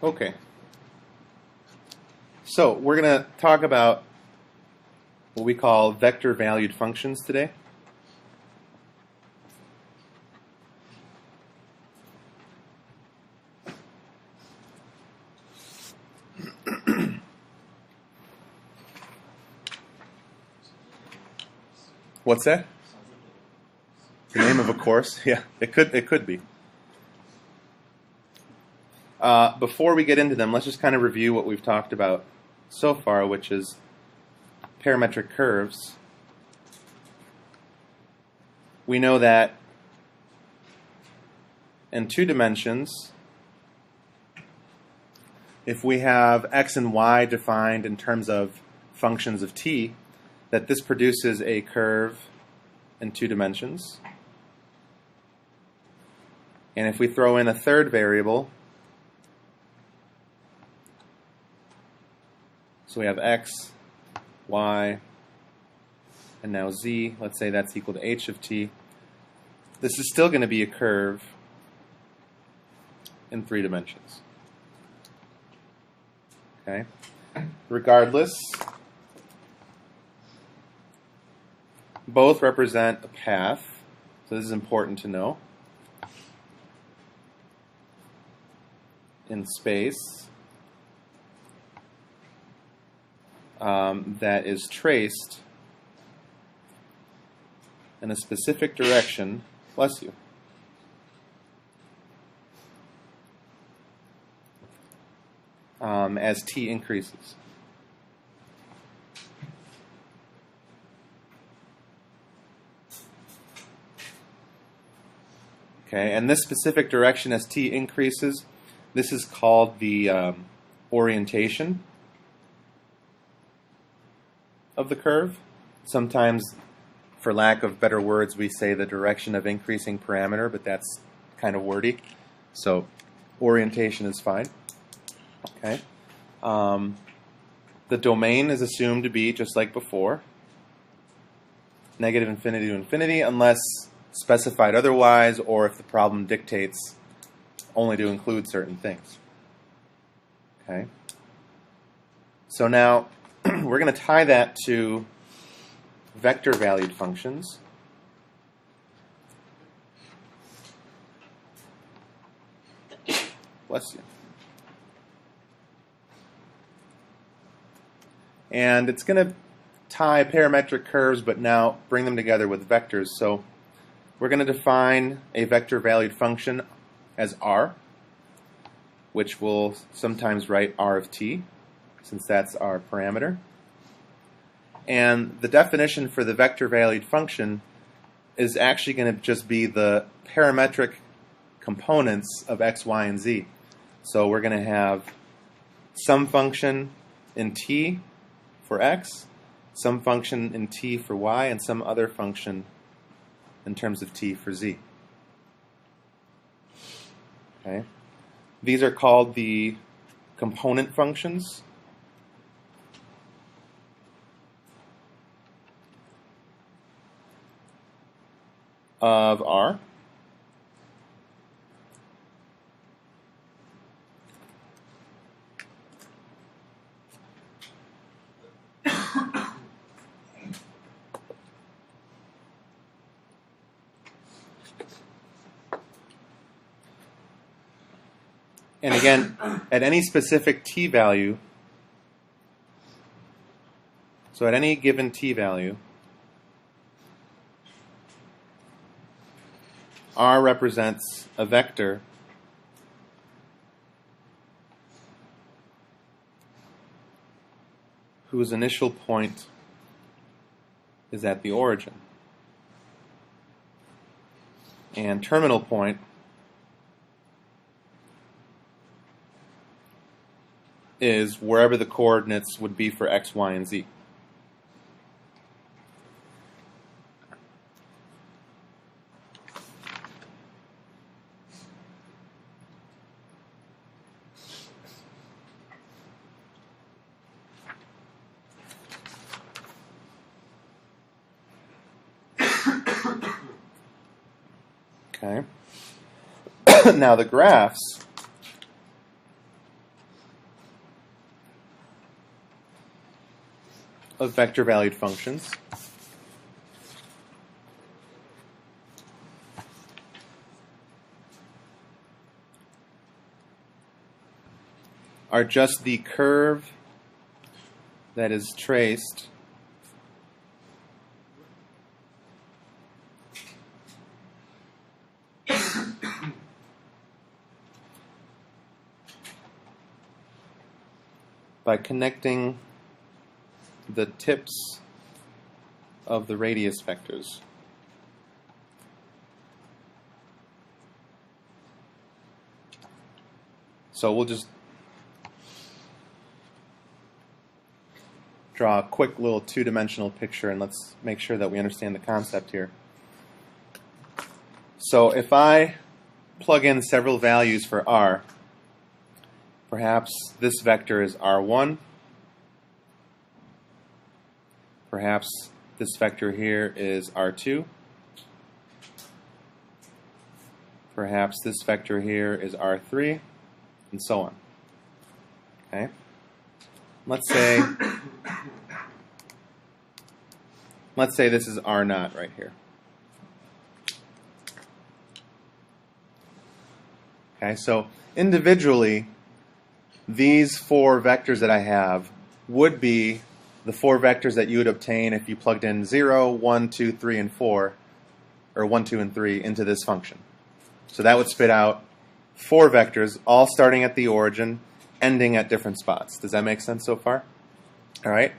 Okay. So we're going to talk about what we call vector-valued functions today. What's that? The name of a course? Yeah, it could be. Before we get into them, let's just kind of review what we've talked about so far, which is parametric curves. We know that in 2 dimensions, if we have x and y defined in terms of functions of t, that this produces a curve in 2 dimensions. And if we throw in a third variable, so we have x, y, and now z, let's say that's equal to h of t, this is still going to be a curve in 3 dimensions. Okay? Regardless, both represent a path, so this is important to know, in space that is traced in a specific direction, bless you, as t increases. Okay, and this specific direction as t increases, this is called the orientation of the curve. Sometimes, for lack of better words, we say the direction of increasing parameter, but that's kind of wordy. So orientation is fine. Okay. The domain is assumed to be just like before, negative infinity to infinity, unless specified otherwise, or if the problem dictates only to include certain things. Okay. So now we're going to tie that to vector-valued functions. Bless you. And it's going to tie parametric curves, but now bring them together with vectors. So we're going to define a vector-valued function as r, which we'll sometimes write r of t, since that's our parameter. And the definition for the vector-valued function is actually going to just be the parametric components of x, y, and z. So we're going to have some function in t for x, some function in t for y, and some other function in terms of t for z. Okay. These are called the component functions of R. And again, at any specific t value, so at any given t value, R represents a vector whose initial point is at the origin, and terminal point is wherever the coordinates would be for x, y, and z. Okay. Now the graphs of vector-valued functions are just the curve that is traced by connecting the tips of the radius vectors. So we'll just draw a quick little two-dimensional picture, and let's make sure that we understand the concept here. So if I plug in several values for r, perhaps this vector is r1, perhaps this vector here is r2, perhaps this vector here is r3, and so on. Okay? Let's say this is r0 right here. Okay, so individually, these four vectors that I have would be the four vectors that you would obtain if you plugged in 0, 1, 2, 3, and 4, or 1, 2, and 3 into this function. So that would spit out four vectors, all starting at the origin, ending at different spots. Does that make sense so far? All right.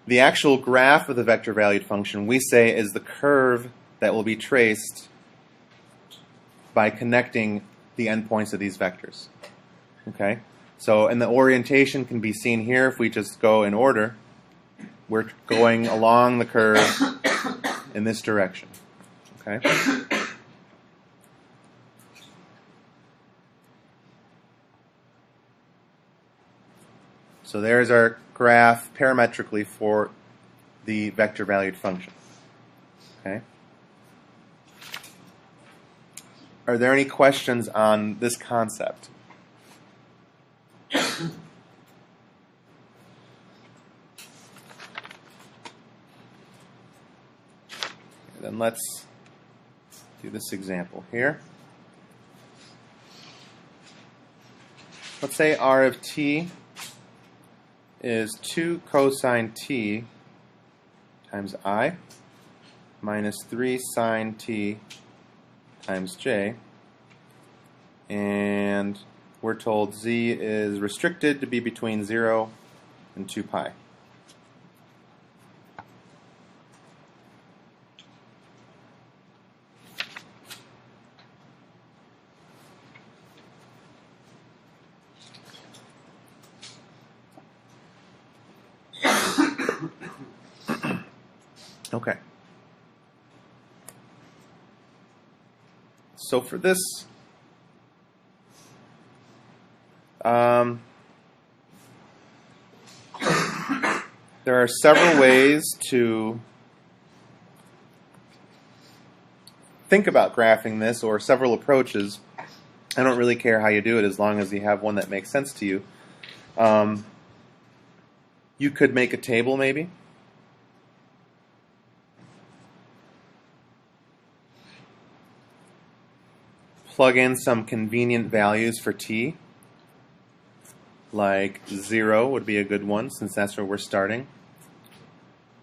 The actual graph of the vector-valued function, we say, is the curve that will be traced by connecting the endpoints of these vectors. Okay? So, and the orientation can be seen here if we just go in order. We're going along the curve in this direction. Okay? So there's our graph parametrically for the vector-valued function. Okay? Are there any questions on this concept? Then let's do this example here. Let's say r of t is 2 cosine t times I minus 3 sine t times j, and we're told z is restricted to be between 0 and 2 pi. Okay. So for this, there are several ways to think about graphing this, or several approaches. I don't really care how you do it as long as you have one that makes sense to you. You could make a table maybe. Plug in some convenient values for t, like 0 would be a good one since that's where we're starting.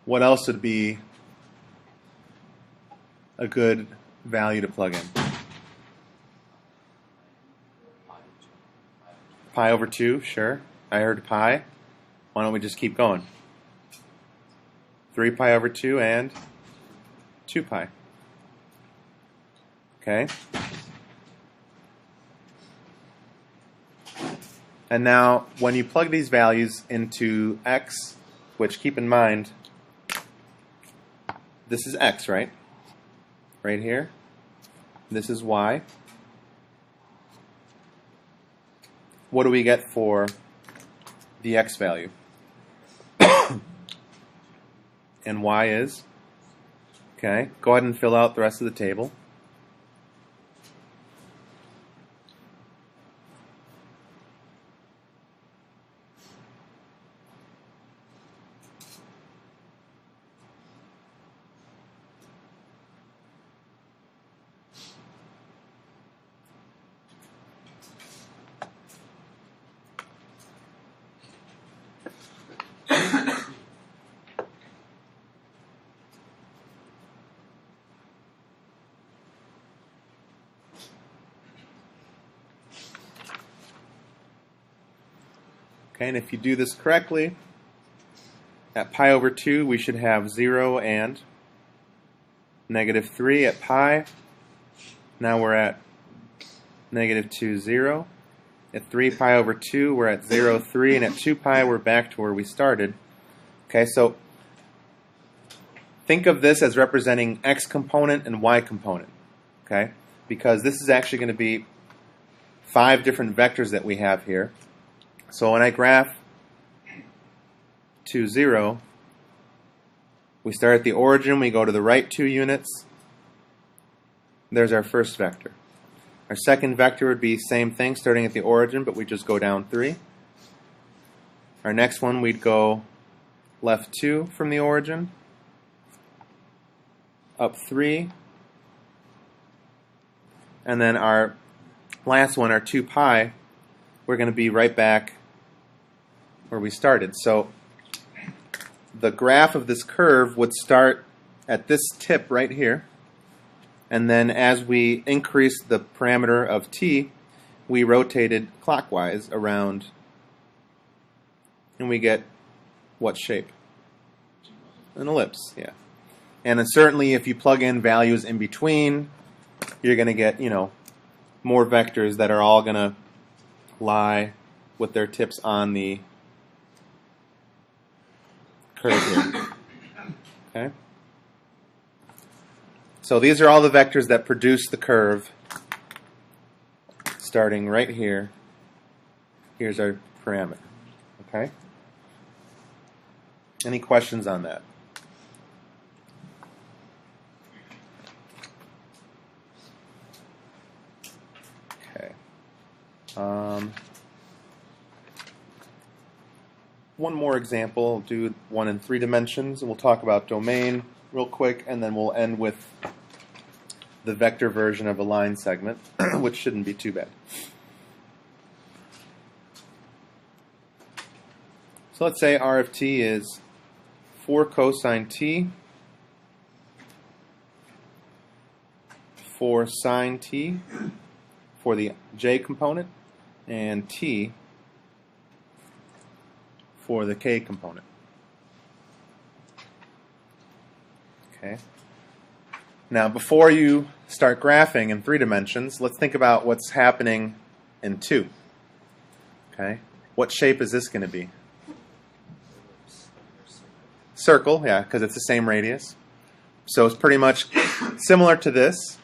What else would be a good value to plug in? Pi over 2, sure. I heard pi. Why don't we just keep going? 3 pi over 2 and 2 pi. Okay. And now, when you plug these values into x, which keep in mind, this is x, right? Right here. This is y. What do we get for the x value? And y is? Okay, go ahead and fill out the rest of the table. Okay, and if you do this correctly, at pi over 2 we should have 0 and negative 3 at pi. Now we're at negative 2, 0. At 3 pi over 2 we're at 0, 3, and at 2 pi we're back to where we started. Okay, so think of this as representing x component and y component, okay? Because this is actually going to be 5 different vectors that we have here. So when I graph 2, 0, we start at the origin, we go to the right 2 units. There's our first vector. Our second vector would be same thing, starting at the origin, but we just go down 3. Our next one, we'd go left 2 from the origin, up 3, and then our last one, our 2 pi, we're going to be right back where we started. So the graph of this curve would start at this tip right here, and then as we increased the parameter of t, we rotated clockwise around, and we get what shape? An ellipse, yeah. And then certainly if you plug in values in between, you're going to get, more vectors that are all going to lie with their tips on the curve here. Okay? So these are all the vectors that produce the curve starting right here. Here's our parameter. Okay? Any questions on that? Okay. One more example. I'll do one in 3 dimensions, and we'll talk about domain real quick, and then we'll end with the vector version of a line segment, which shouldn't be too bad. So let's say r of t is 4 cosine t, 4 sine t for the j component, and t for the k component. Okay. Now, before you start graphing in 3 dimensions, let's think about what's happening in 2. Okay. What shape is this going to be? Circle, yeah, because it's the same radius. So it's pretty much similar to this.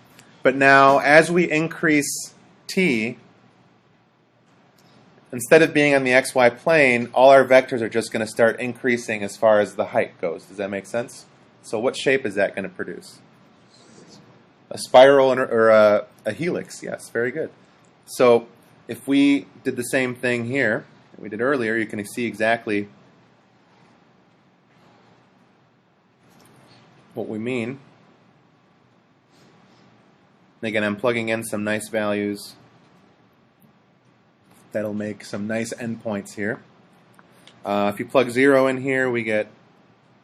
But now, as we increase t, instead of being on the xy plane, all our vectors are just going to start increasing as far as the height goes. Does that make sense? So what shape is that going to produce? A spiral or a helix, yes, very good. So if we did the same thing here that we did earlier, you can see exactly what we mean. And again, I'm plugging in some nice values that'll make some nice endpoints here. If you plug 0 in here, we get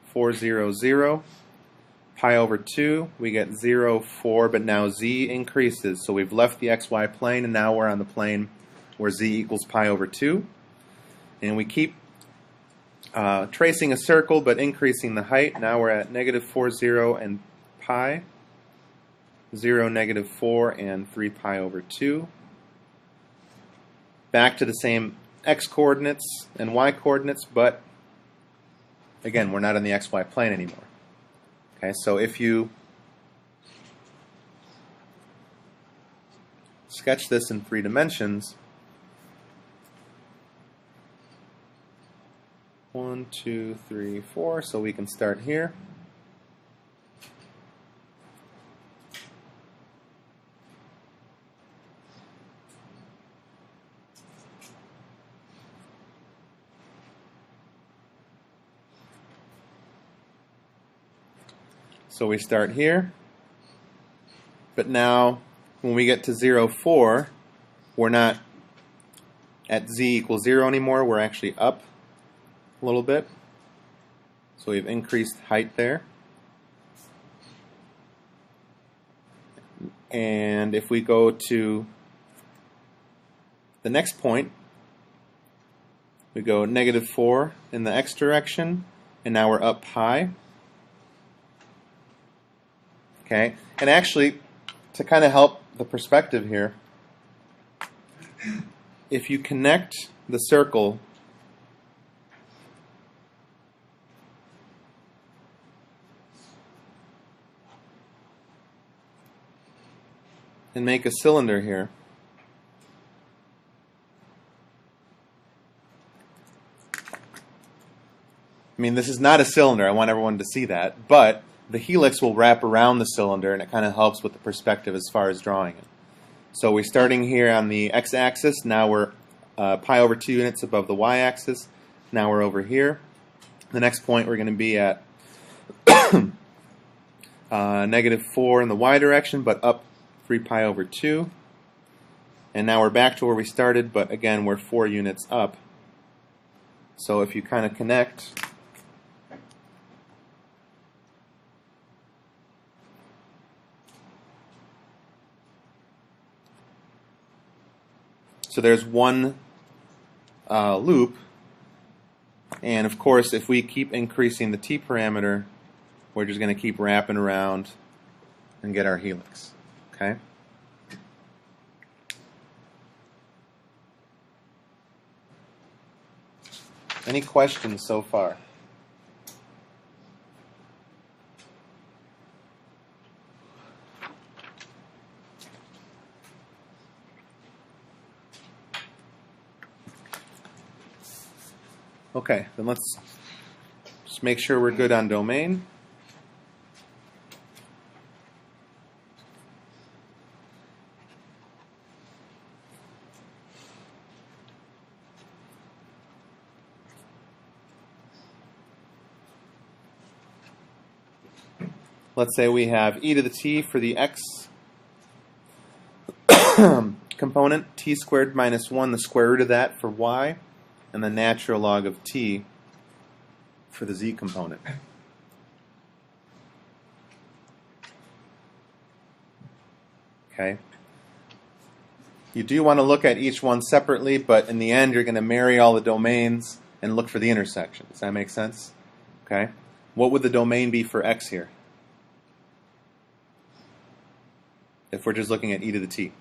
4, 0, 0. Pi over 2, we get 0, 4, but now z increases. So we've left the xy plane, and now we're on the plane where z equals pi over 2. And we keep tracing a circle, but increasing the height. Now we're at negative 4, 0, and pi. 0, negative 4, and 3 pi over 2. Back to the same x coordinates and y coordinates, but again, we're not on the xy plane anymore. Okay, so if you sketch this in 3 dimensions, 1, 2, 3, 4, so we can start here. So we start here, but now when we get to 0, 4, we're not at z equals 0 anymore, we're actually up a little bit. So we've increased height there. And if we go to the next point, We go -4 in the x direction, and now we're up pi. Okay, and actually, to kind of help the perspective here, if you connect the circle and make a cylinder here, I mean, this is not a cylinder, I want everyone to see that, but the helix will wrap around the cylinder, and it kind of helps with the perspective as far as drawing it. So we're starting here on the x-axis. Now we're pi over 2 units above the y-axis. Now we're over here. The next point we're going to be at -4 in the y direction, but up 3 pi over 2. And now we're back to where we started, but again, we're 4 units up. So if you kind of connect, so there's one loop, and of course if we keep increasing the t parameter, we're just going to keep wrapping around and get our helix. Okay? Any questions so far? Okay, then let's just make sure we're good on domain. Let's say we have e to the t for the x component, t squared minus 1, the square root of that for y, and the natural log of t for the z component. Okay. You do want to look at each one separately, but in the end you're going to marry all the domains and look for the intersection. Does that make sense? Okay. What would the domain be for x here? If we're just looking at e to the t.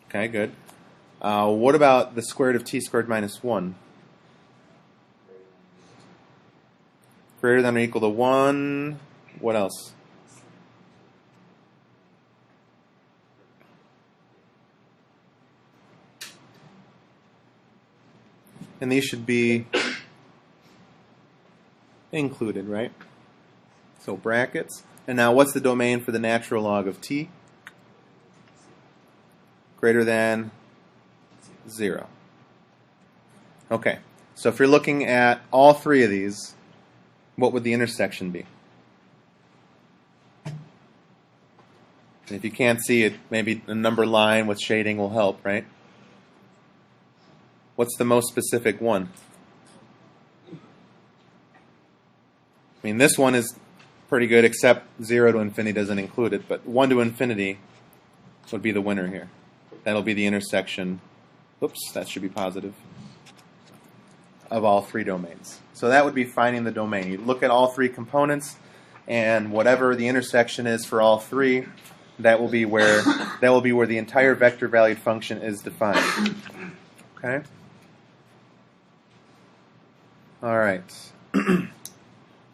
Okay, good. What about the square root of t squared minus 1? Greater than or equal to 1. What else? And these should be included, right? So brackets. And now what's the domain for the natural log of t? Greater than 0. Okay, so if you're looking at all three of these, what would the intersection be? And if you can't see it, maybe a number line with shading will help, right? What's the most specific one? I mean, this one is pretty good, except 0 to infinity doesn't include it, but 1 to infinity would be the winner here. That'll be the intersection. Oops, that should be positive. Of all three domains. So that would be finding the domain. You look at all three components, and whatever the intersection is for all three, that will be where the entire vector valued function is defined. Okay? All right.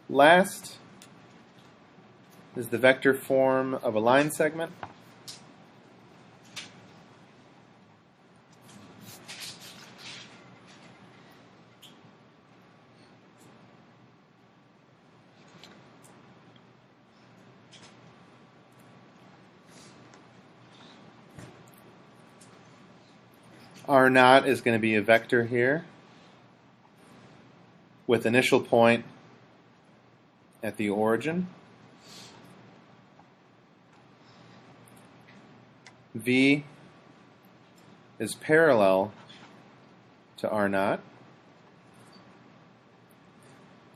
Last is the vector form of a line segment. R naught is going to be a vector here with initial point at the origin. V is parallel to R naught.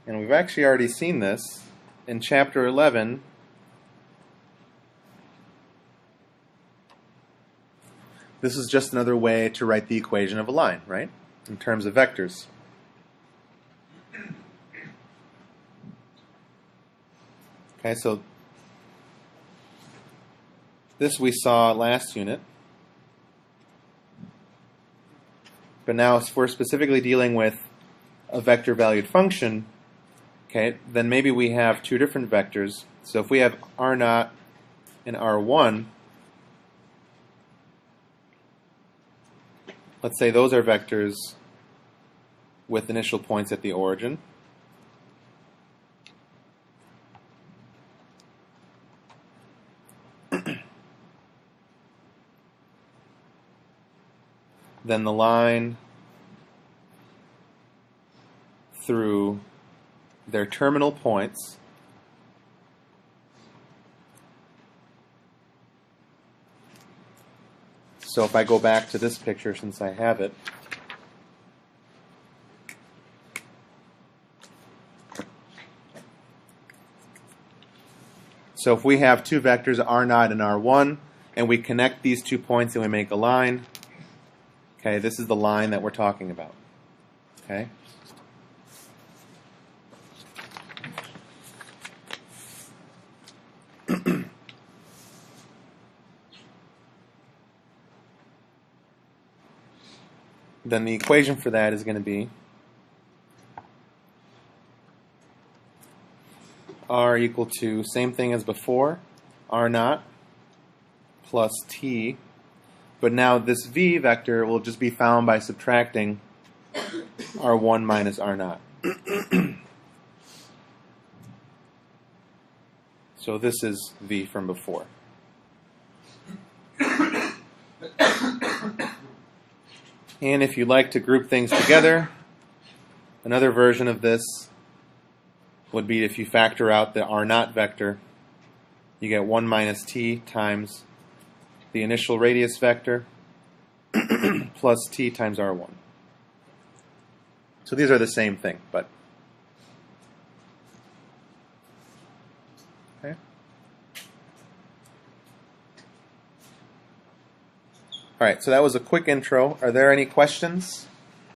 And we've actually already seen this in chapter 11. This is just another way to write the equation of a line, right? In terms of vectors. Okay, so this we saw last unit. But now if we're specifically dealing with a vector-valued function, okay, then maybe we have two different vectors. So if we have R0 and R1, let's say those are vectors with initial points at the origin. Then the line through their terminal points so if I go back to this picture since I have it, so if we have two vectors R0 and R1 and we connect these 2 points and we make a line, okay, this is the line that we're talking about. Okay? Then the equation for that is going to be R equal to, same thing as before, R0 plus T. But now this V vector will just be found by subtracting R1 minus R0. So this is V from before. And if you'd like to group things together, another version of this would be if you factor out the R0 vector, you get 1 minus T times the initial radius vector plus T times R1. So these are the same thing, but okay. All right, so that was a quick intro. Are there any questions?